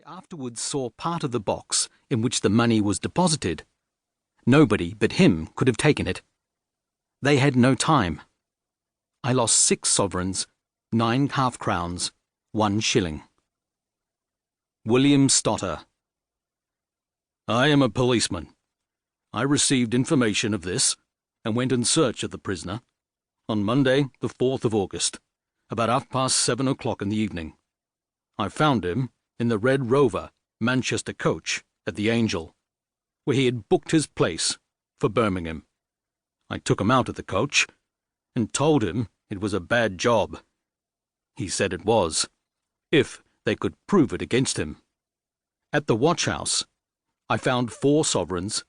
afterwards saw part of the box in which the money was deposited. Nobody but him could have taken it. They had no time. I lost 6 sovereigns, 9 half-crowns, 1 shilling. William Stotter. I am a policeman. I received information of this and went in search of the prisoner on Monday, the 4th of August, about 7:30 in the evening. I found him in the Red Rover, Manchester coach at the Angel, where he had booked his place for Birmingham. I took him out of the coach and told him it was a bad job. He said it was, if they could prove it against him. At the watch-house, I found 4 sovereigns,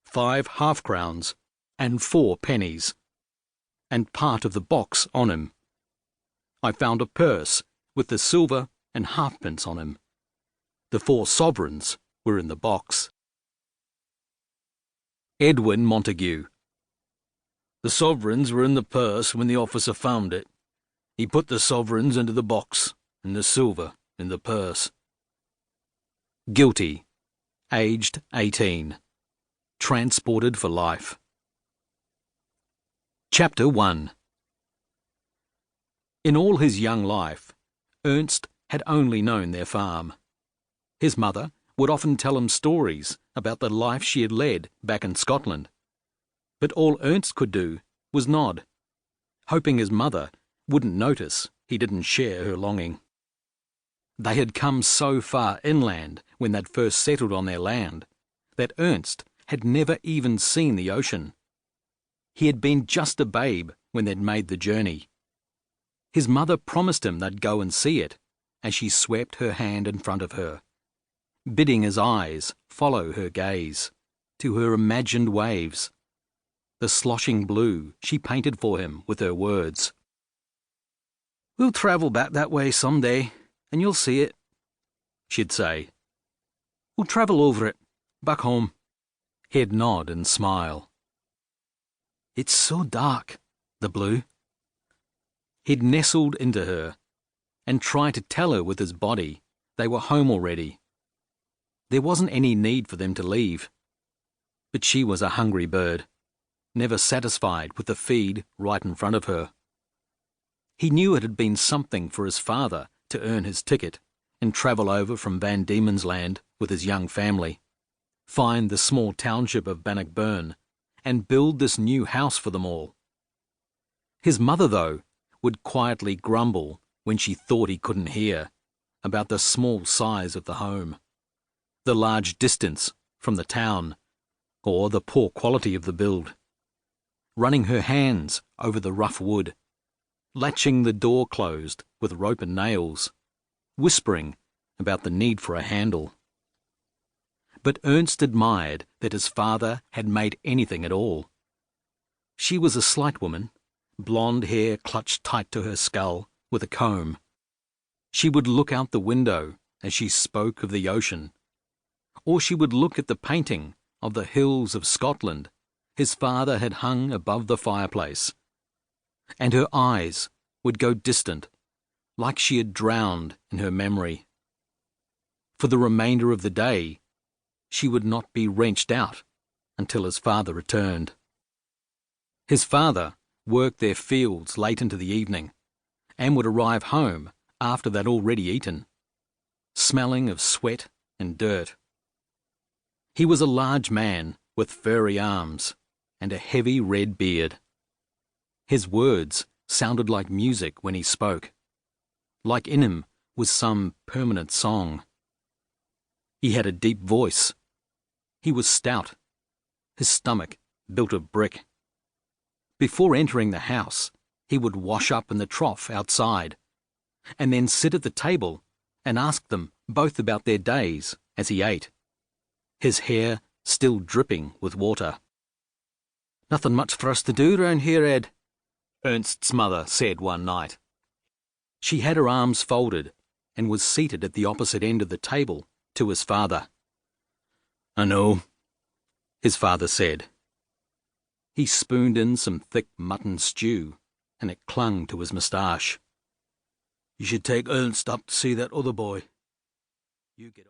5 half-crowns, and 4 pennies, and part of the box on him. I found a purse with the silver and halfpence on him. The 4 sovereigns were in the box. Edwin Montague. The sovereigns were in the purse when the officer found it. He put the sovereigns into the box and the silver in the purse. Guilty. Aged 18. Transported for life. Chapter 1. In all his young life, Ernst had only known their farm. His mother would often tell him stories about the life she had led back in Scotland. But all Ernst could do was nod, hoping his mother wouldn't notice he didn't share her longing. They had come so far inland when they'd first settled on their land that Ernst had never even seen the ocean. He had been just a babe when they'd made the journey. His mother promised him they'd go and see it as she swept her hand in front of her, bidding his eyes follow her gaze to her imagined waves, the sloshing blue she painted for him with her words. "We'll travel back that way some day, and you'll see it," she'd say. "We'll travel over it, back home." He'd nod and smile. "It's so dark, the blue." He'd nestled into her and try to tell her with his body they were home already. There wasn't any need for them to leave. But she was a hungry bird, never satisfied with the feed right in front of her. He knew it had been something for his father to earn his ticket and travel over from Van Diemen's Land with his young family, find the small township of Bannockburn, and build this new house for them all. His mother, though, would quietly grumble when she thought he couldn't hear about the small size of the home, the large distance from the town, or the poor quality of the build, running her hands over the rough wood, latching the door closed with rope and nails, whispering about the need for a handle. But Ernst admired that his father had made anything at all. She was a slight woman, blonde hair clutched tight to her skull with a comb. She would look out the window as she spoke of the ocean, or she would look at the painting of the hills of Scotland his father had hung above the fireplace, and her eyes would go distant, like she had drowned in her memory. For the remainder of the day, she would not be wrenched out until his father returned. His father worked their fields late into the evening, and would arrive home after they'd already eaten, smelling of sweat and dirt. He was a large man with furry arms and a heavy red beard. His words sounded like music when he spoke, like in him was some permanent song. He had a deep voice. He was stout, his stomach built of brick. Before entering the house, he would wash up in the trough outside, and then sit at the table and ask them both about their days as he ate, his hair still dripping with water. "Nothing much for us to do round here, Ed," Ernst's mother said one night. She had her arms folded and was seated at the opposite end of the table to his father. "I know," his father said. He spooned in some thick mutton stew, and it clung to his moustache. "You should take Ernst up to see that other boy. You get